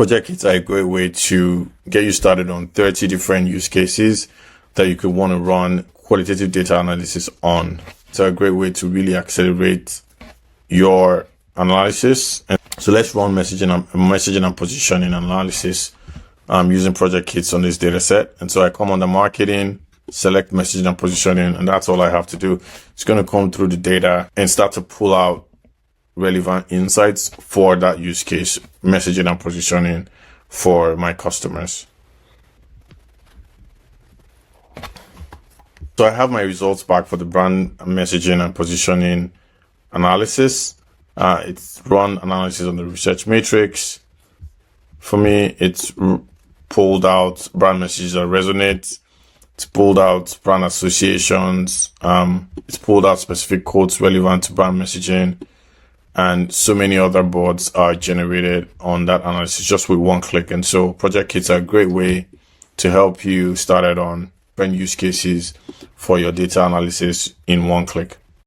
Project kits are a great way to get you started on 30 different use cases that you could want to run qualitative data analysis on. It's a great way to really accelerate your analysis. And so let's run messaging and positioning analysis using project kits on this data set. And so I come under marketing, select messaging and positioning, and that's all I have to do. It's going to come through the data and start to pull out relevant insights for that use case, messaging and positioning for my customers. So I have my results back for the brand messaging and positioning analysis. It's run analysis on the research matrix. For me, it's pulled out brand messages that resonate. It's pulled out brand associations. It's pulled out specific quotes relevant to brand messaging. And so many other boards are generated on that analysis just with one click. And so project kits are a great way to help you started on different use cases for your data analysis in one click.